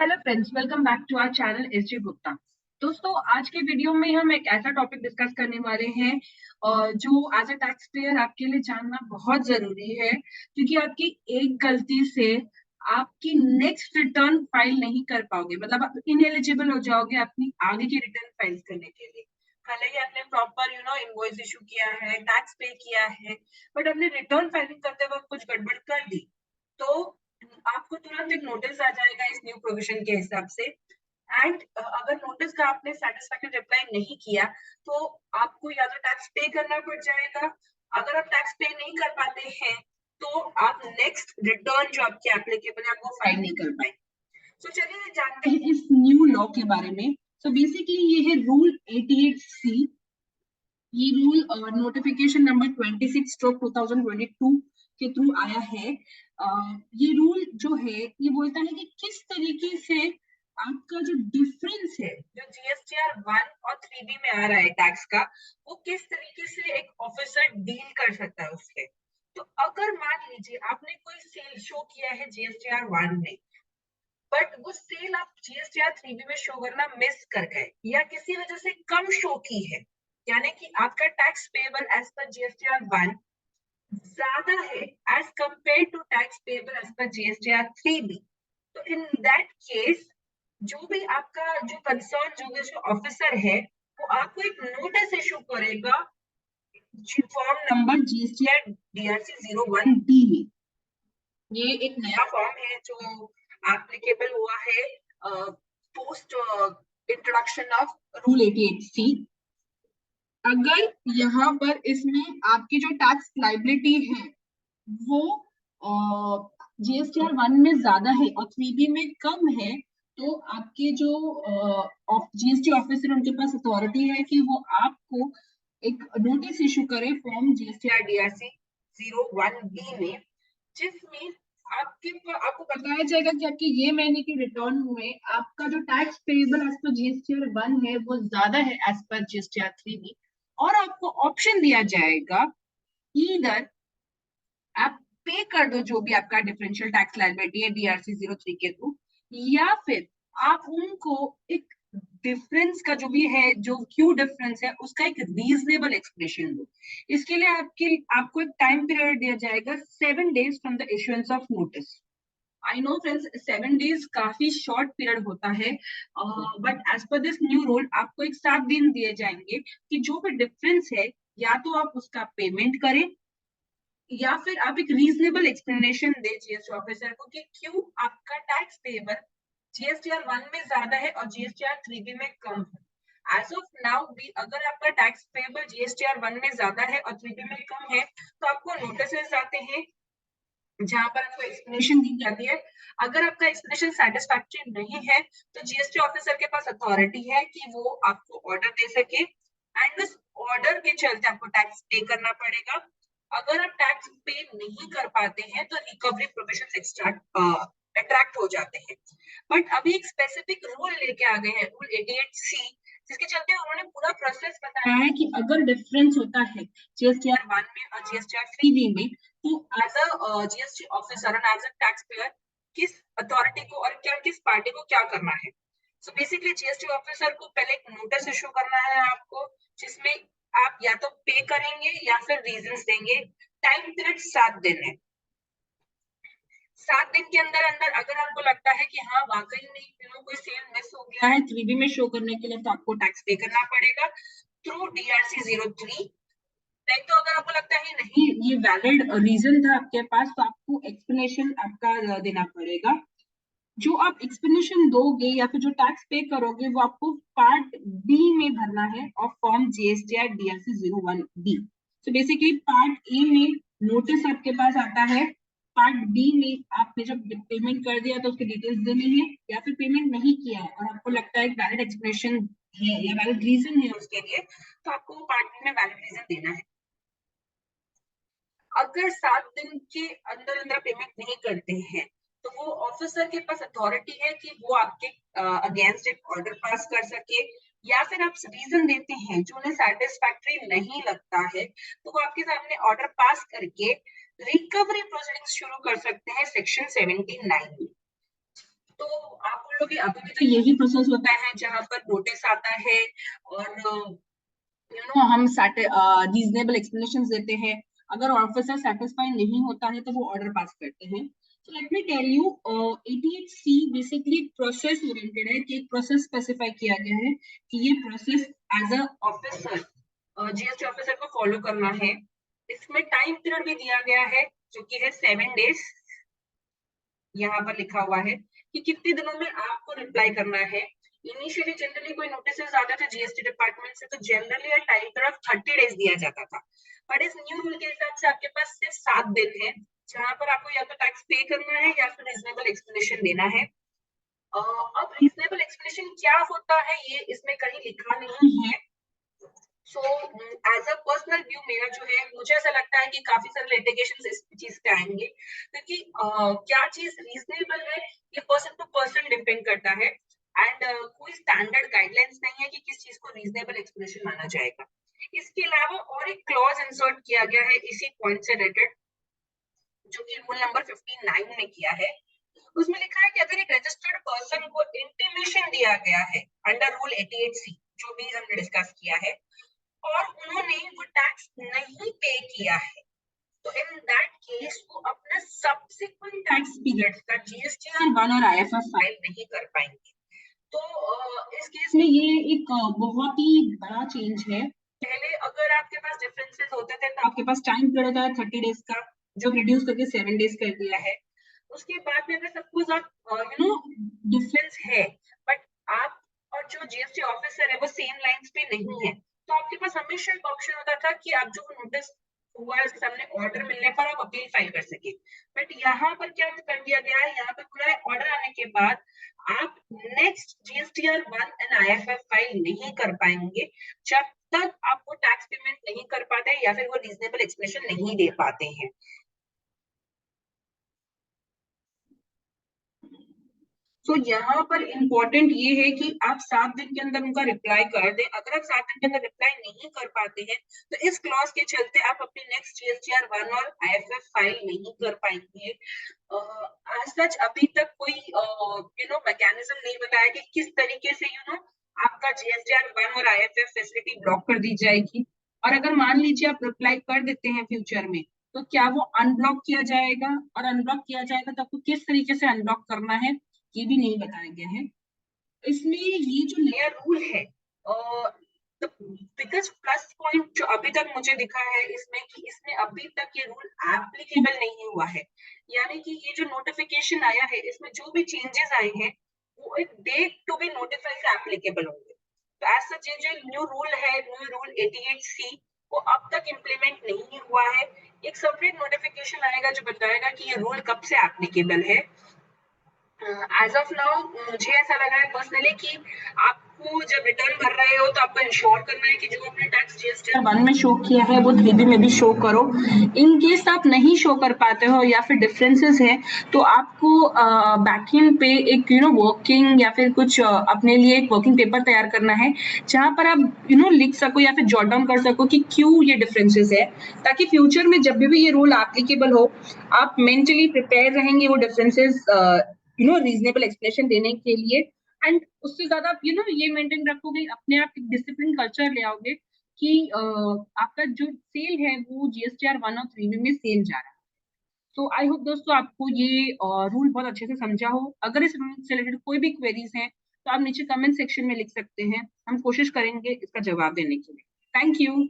Hello friends, welcome back to our channel SJ Gupta. दोस्तों, आज के वीडियो में हम एक ऐसा टॉपिक डिस्कस करने वाले हैं जो एज अ टैक्स पेयर आपके लिए जानना बहुत जरूरी है, क्योंकि आपकी एक गलती से आपकी नेक्स्ट रिटर्न फाइल नहीं कर पाओगे, मतलब आप इनएलिजिबल हो जाओगे अपनी आगे की रिटर्न फाइल करने के लिए। भले ही आपने प्रॉपर इनवॉइस इशू किया है, टैक्स पे किया है, बट आपने रिटर्न फाइलिंग करते वक्त कुछ गड़बड़ कर दी तो आपको तुरंत एक नोटिस आ जाएगा इस न्यू प्रोविजन के हिसाब से। एंड अगर नोटिस का आपने सेटिस्फैक्टरी रिप्लाई नहीं किया तो आपको या तो टैक्स पे करना पड़ जाएगा। अगर आप टैक्स पे नहीं कर पाते हैं तो आप नेक्स्ट रिटर्न जो आपके एप्लीकेबल है वो फाइल नहीं कर पाएंगे। तो चलिए जानते हैं इस न्यू लॉ के बारे में। सो बेसिकली ये है रूल 88C। ये रूल नोटिफिकेशन नंबर 26/2022 के थ्रू आया है। ये रूल जो है ये बोलता है कि किस तरीके से आपका जो डिफरेंस है जो जीएसटीआर 1 और 3B में आ रहा है टैक्स का, वो किस तरीके से एक ऑफिसर डील कर सकता है उससे। तो अगर मान लीजिए आपने कोई सेल शो किया है जीएसटीआर 1 में, बट वो सेल आप जीएसटीआर 3B में शो करना मिस कर गए या किसी वजह से कम शो की है, यानी कि आपका tax payable as per GSTR 1 ज्यादा है as compared to tax payable as per GSTR 3B, तो इन दैट केस जो भी आपका जो कंसर्न जो ऑफिसर है वो आपको एक नोटिस इशू करेगा form number GSTR DRC 01D में। ये एक नया फॉर्म है जो एप्लीकेबल हुआ है post introduction of rule 88C। अगर यहाँ पर इसमें आपकी जो टैक्स लाइबिलिटी है वो जीएसटीआर 1 में ज्यादा है और 3B में कम है, तो आपके जो जीएसटी ऑफिसर उनके पास अथॉरिटी है कि वो आपको एक नोटिस इशू करे फॉर्म जीएसटीआर डीआरसी 01B में, जिसमें आपको बताया जाएगा कि आपके ये महीने के रिटर्न में आपका जो tax payable as per GSTR 1 है वो ज्यादा है एज पर जीएसटीआर 3B, और आपको ऑप्शन दिया जाएगा ईदर आप पे कर दो जो भी आपका डिफरेंशियल टैक्स लायबिलिटी है डीआरसी 03 के थ्रू, या फिर आप उनको एक डिफरेंस का जो भी है जो क्यू डिफरेंस है उसका एक रीजनेबल एक्सप्लेनेशन दो। इसके लिए आपको एक टाइम पीरियड दिया जाएगा 7 days from the issuance of notice. I know friends, 7 days काफी शॉर्ट पीरियड होता है, but as per this new rule आपको एक 7 दिन दिए जाएंगे कि जो भी डिफरेंस है या तो आप उसका पेमेंट करें या फिर आप एक रीजनेबल एक्सप्लेनेशन दे जीएसटी ऑफिसर को कि क्यों आपका टैक्स पेबल जीएसटीआर 1 में ज्यादा है और जीएसटीआर 3B में कम है। एज ऑफ नाउ भी अगर आपका टैक्स पेबल जीएसटीआर 1 में ज्यादा है और 3B में कम है तो आपको नोटिस आते हैं जहां पर आपको एक्सप्लेनेशन दी जाती है। अगर आपका एक्सप्लेनेशन सेटिस्फैक्टरी नहीं है तो जीएसटी ऑफिसर के पास अथॉरिटी है कि वो आपको ऑर्डर दे सके एंड उस ऑर्डर के चलते आपको टैक्स पे करना पड़ेगा। अगर आप टैक्स पे नहीं कर पाते हैं तो रिकवरी प्रोविजन अट्रैक्ट हो जाते हैं। बट अभी एक स्पेसिफिक रूल लेके आ गए हैं, रूल 88C, जिसके चलते उन्होंने पूरा प्रोसेस बताया है कि अगर डिफरेंस होता है जीएसटीआर 1 में और जीएसटीआर 3B में, तो as a GST officer and as a tax payer किस अथॉरिटी को और क्या किस पार्टी को क्या करना है। सो बेसिकली जीएसटी ऑफिसर को पहले एक नोटिस इशू करना है आपको, जिसमें आप या तो पे करेंगे या फिर रीजंस देंगे। टाइम पीरियड 7 दिन है। 7 दिन के अंदर अंदर अगर आपको लगता है कि हाँ वाकई में कोई सेल मिस हो गया है 3B में शो करने के लिए, तो आपको टैक्स पे करना पड़ेगा थ्रू डीआरसी 03। नहीं तो अगर आपको लगता है नहीं ये वैलिड रीजन था आपके पास, तो आपको एक्सप्लेनेशन आपका देना पड़ेगा। जो आप एक्सप्लेनेशन दोगे या फिर जो टैक्स पे करोगे वो आपको पार्ट बी में भरना है और form GSTR DRC 01D। So basically part A में नोटिस आपके पास आता है, पार्ट बी में आपने जब पेमेंट कर दिया तो उसके डिटेल्स देने हैं, या फिर पेमेंट नहीं किया है और आपको लगता है वैलिड एक्सप्लेनेशन है या वैलिड रीजन है उसके लिए, तो आपको पार्ट बी में वैलिड रीजन देना है। अगर 7 दिन के अंदर अंदर पेमेंट नहीं करते हैं तो वो ऑफिसर के पास अथॉरिटी है कि वो आपके अगेंस्ट एक ऑर्डर पास कर सके, या फिर आप रीजन देते हैं जो उन्हें सेटिस्फैक्टरी नहीं लगता है तो वो आपके सामने ऑर्डर पास करके रिकवरी प्रोसीडिंग्स शुरू कर सकते हैं सेक्शन 79 में। तो आपको बोलो कि अभी भी तो यही प्रोसेस होता है जहां पर नोटिस आता है और हम रीजनेबल एक्सप्लेनेशन देते हैं। अगर ऑफिसर सेटिस्फाई नहीं होता है तो वो ऑर्डर पास करते हैं। So let me tell you, 88C basically process oriented है कि एक प्रोसेस स्पेसिफाई किया गया है कि ये process as a officer GST officer को फॉलो करना है। इसमें टाइम पीरियड भी दिया गया है जो कि है 7 days। यहाँ पर लिखा हुआ है कि कितने दिनों में आपको रिप्लाई करना है। इनिशियली जनरली कोई नोटिस आते थे जीएसटी डिपार्टमेंट से तो generally time period of 30 days दिया जाता था, बट इस न्यू रूल के हिसाब से आपके पास सिर्फ 7 दिन है जहां पर आपको या तो टैक्स पे करना है या फिर रीजनेबल एक्सप्लेनेशन देना है। अब रीजनेबल एक्सप्लेनेशन क्या होता है ये इसमें कहीं लिखा नहीं है। So as a personal view मेरा जो है, मुझे ऐसा लगता है कि काफी सारे लिटिगेशन इस चीज पे आएंगे क्योंकि क्या चीज रीजनेबल है ये पर्सन टू पर्सन डिपेंड करता है एंड कोई स्टैंडर्ड गाइडलाइंस नहीं है कि किस चीज को रीजनेबल एक्सप्लेनेशन माना जाएगा। इसके अलावा और एक क्लॉज इंसर्ट किया गया है इसी पॉइंट से रिलेटेड जो कि रूल नंबर 59 में किया है। उसमें लिखा है कि अगर एक रजिस्टर्ड पर्सन को इंटीमेशन दिया गया है अंडर रूल 88C जो भी हमने डिस्कस किया है और उन्होंने वो टैक्स नहीं पे किया है तो इन दैट केस वो अपना सब्सिक्वेंट टैक्स पीरियड्स का GSTR-1 और IFF फाइल नहीं कर पाएंगे। तो इस केस में ये एक बहुत ही बड़ा चेंज है। पहले अगर आपके पास डिफरेंसेस होते थे तो आपके पास टाइम पीरियड था 30 days का जो रिड्यूस करके 7 days कर दिया है। उसके बाद में अगर सपोज आप डिफरेंस है बट आप और जो जीएसटी ऑफिसर है वो सेम लाइंस पे नहीं है तो आपके पास हमेशा एक ऑप्शन होता था कि आप जो नोटिस हुआ है उसके सामने ऑर्डर मिलने पर आप अपील फाइल कर सके। बट यहाँ पर क्या कर दिया गया है, यहाँ पर पूरा ऑर्डर आने के बाद आप next GSTR-1 and IFF file नहीं कर पाएंगे जब तक आप वो टैक्स पेमेंट नहीं कर पाते या फिर वो रीजनेबल एक्सप्लेनेशन नहीं दे पाते हैं। तो यहाँ पर इम्पोर्टेंट ये है कि आप 7 दिन के अंदर उनका रिप्लाई कर दें। अगर आप 7 दिन के अंदर रिप्लाई नहीं कर पाते हैं तो इस क्लॉज के चलते आप अपनी नेक्स्ट GSTR-1 और IFF फाइल नहीं कर पाएंगे। आज सच अभी तक कोई मैकेनिज्म नहीं बताया कि किस तरीके से आपका GSTR-1 और IFF फैसिलिटी ब्लॉक कर दी जाएगी। और अगर मान लीजिए आप रिप्लाई कर देते हैं फ्यूचर में तो क्या वो अनब्लॉक किया जाएगा, और अनब्लॉक किया जाएगा तो आपको किस तरीके से अनब्लॉक करना है ये भी नहीं बताया गया है। इसमें ये जो नया रूल है बिगेस्ट प्लस पॉइंट जो अभी तक मुझे दिखा है इसमें कि इसमें अभी तक ये रूल एप्लीकेबल नहीं हुआ है। यानी कि ये जो नोटिफिकेशन आया है इसमें जो भी चेंजेस आए हैं वो एक डेट टू बी नोटिफाइड से एप्लीकेबल होंगे। तो एज सच ये जो न्यू रूल है, न्यू रूल 88C वो अब तक इम्प्लीमेंट नहीं हुआ है। एक सेपरेट नोटिफिकेशन आएगा जो बताएगा कि ये रूल कब से एप्लीकेबल है। एज ऑफ नाउ मुझे ऐसा लग रहा है पर्सनली कि आपको जब रिटर्न भर रहे हो तो आपको इंश्योर करना है कि जो आपने टैक्स GSTR-1 में शो किया है वो 3B में भी शो करो। इन केस आप नहीं शो कर पाते हो या फिर डिफरेंसेस है तो आपको बैकएंड पे एक वर्किंग या फिर कुछ अपने लिए एक वर्किंग पेपर तैयार करना है जहां पर आप लिख सको या फिर जॉट डाउन कर सको कि क्यों ये डिफरेंसेस है, ताकि फ्यूचर में जब भी ये रूल एप्लीकेबल हो आप मेंटली प्रिपेयर रहेंगे वो डिफरेंसेस रीजनेबल एक्सप्लेनेशन देने के लिए। एंड उससे ज्यादा आप ये मेंटेन रखोगे, अपने आप एक डिसिप्लिन कल्चर ले आओगे कि आपका जो सेल है वो GSTR-1 और 3B में सेल जा रहा है। तो आई होप दोस्तों आपको ये रूल बहुत अच्छे से समझा हो। अगर इस रूल से रिलेटेड कोई भी क्वेरीज हैं तो आप नीचे कमेंट सेक्शन में लिख सकते हैं, हम कोशिश करेंगे इसका जवाब देने के लिए। Thank you.